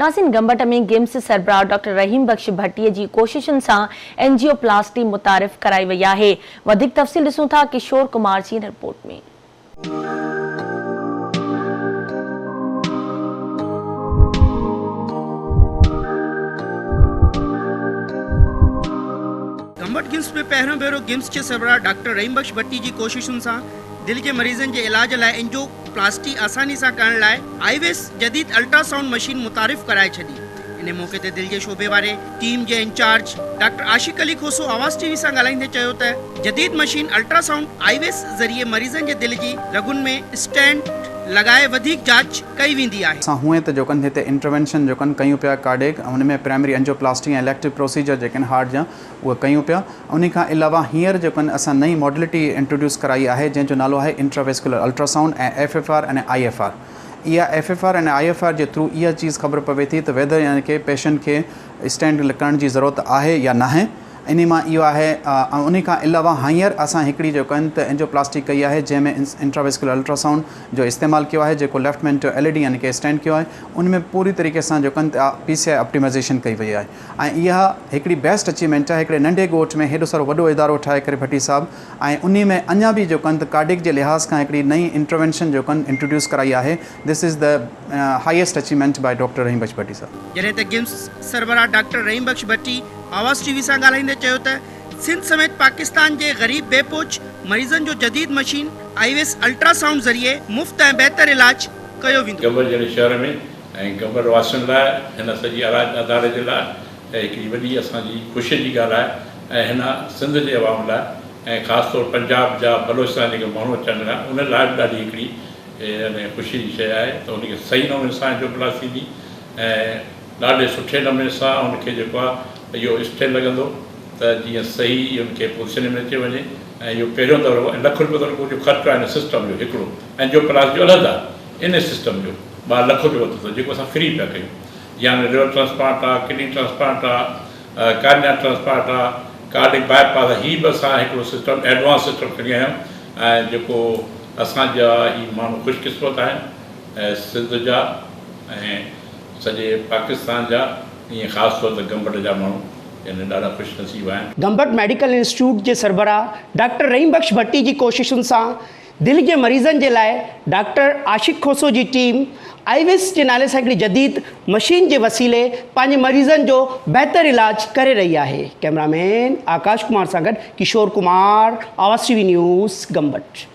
नासिन गंबट में गिम्स सरबराह डॉक्टर रहीम बख्श भट्टीअ जी कोशिशुनि सां एंजियोप्लास्टी मुतारिफ़ कराई वई आहे। वधीक तफ़सील ॾिसूं था किशोर कुमार जी रिपोर्ट में। गंबट गिम्स में पहिरियों भेरो गिम्स के सरबराह डॉक्टर रहीम बख्श भट्टी जी कोशिशुनि सां दिल के मरीजन के इलाज लाइ एंजियोप्लास्टी आसानी सां करण लाइ आईवेस जदीद अल्ट्रासाउंड मशीन मुतारिफ़ कराए छॾी। इन मौके ते दिल के शोबे वारे टीम के इंचार्ज डॉक्टर आशिक अली खोसो आवाज़ टीवी सां ॻाल्हाईंदे चयो त जदीद मशीन अल्ट्रासाउंड आईवेस ज़रिए मरीजन के दिल की रगुन में स्टेंट लगाए वधिक जांच कई वेंदी आहे। असां हुए त जोकन हिते इंटरवेंशन जोकन कयूं पिया कार्डिक उन में प्राइमरी एंजियोप्लास्टी ऐं इलेक्टिव प्रोसीजर जेके हार्ट जा उहे कयूं पिया। उन खां अलावा हींअर जोकन असां नई मॉडलिटी इंट्रोड्यूस कराई आहे जंहिंजो नालो आहे इंट्रावेस्कुलर अल्ट्रासाउंड ऐं FFR ऐं IFR। इहा FFR ऐं IFR जे थ्रू इहा चीज़ ख़बर पवे थी त वेदर यानी कि पेशेंट खे स्टेंट करण जी ज़रूरत आहे या नाहे। इन मां इहो आहे उन खां अलावा हींअर असां हिकिड़ी जोकन त एंजियोप्लास्टी कई आहे जंहिंमें इंट्रावेस्कुलर अल्ट्रासाउंड जो इस्तेमालु कयो आहे जेको लेफ्ट में LED यानी कि स्टेंट कयो आहे। उन में पूरी तरीक़े सां जोकन PCI ऑप्टिमाइज़ेशन कई वई आहे ऐं इहा हिकिड़ी बेस्ट अचीवमेंट आहे हिकिड़े नंढे ॻोठ में हेॾो सारो वॾो इदारो ठाहे करे भट्टी साहब ऐं उन में अञा बि जोकन त कार्डिक जे लिहाज़ खां हिकिड़ी नई इंटरवेंशन जोकन इंट्रोड्यूस कराई आहे। This is the highest achievement by doctor Rahim Bakhsh Bhatti sahab. जॾहिं त गिम्स सरबराह डॉक्टर रहीम बख्श भट्टी आवाज़ टीवी सां ॻाल्हाईंदे चयो त सिंध समेत पाकिस्तान के गरीब बेपोच मरीजन जो जदीद मशीन आईवेस अल्ट्रासाउंड ज़रिए मुफ़्त ऐं बहितर इलाज कयो वेंदो। गंबट जहिड़े शहर में ऐं गंबट वासियुनि लाइ हिन सॼी अदारे जे लाइ हिकिड़ी वॾी असांजी ख़ुशी जी ॻाल्हि आहे ऐं हिन सिंध जे अवाम लाइ ऐं ख़ासि तौरु पंजाब जा बलोचिस्तान जेके माण्हू अचनि था उन लाइ बि ॾाढी हिकिड़ी ख़ुशी जी शइ आहे त उनखे सही नमूने सां एंजियोप्लास्टी थींदी ऐं ॾाढे सुठे नमूने सां उनखे जेको आहे इहो स्टेन लॻंदो त जीअं सही उनखे पोज़ीशन में अची वञे ऐं इहो पहिरियों दफ़ो ₹1 लख जो ख़र्चु आहे हिन सिस्टम जो हिकिड़ो एंजियोप्लास्टी जो अलॻि आहे इन सिस्टम जो ₹2 लख वठो अथव जेको असां फ्री पिया कयूं। या लिवर ट्रांसप्लांट आहे, किडनी ट्रांसप्लांट आहे, कार्निया ट्रांसप्लांट आहे, कार्डिक बाईपास आहे। हीअ बि असां हिकिड़ो सिस्टम एडवांस सिस्टम खणी आया आहियूं ऐं जेको असांजा ही माण्हू ख़ुशकिस्मत आहिनि ऐं सिंध जा ऐं सॼे पाकिस्तान जा ईअं ख़ासि तौर ते गंबट जा माण्हू ॾाढा ख़ुशनसीब आहिनि। गंबट मेडिकल इंस्टीट्यूट के सरबराह डॉक्टर रहीम बख्श भट्टी की कोशिशुनि सां दिल के मरीजन के लाइ डॉक्टर आशिक खोसो की टीम आईवेस के नाले से एक जदीद मशीन के वसीले पांच मरीजन जो बेहतर इलाज करे रही है। कैमरामैन आकाश कुमार सां गॾु किशोर कुमार, आवाज़ टीवी न्यूज़, गंबट।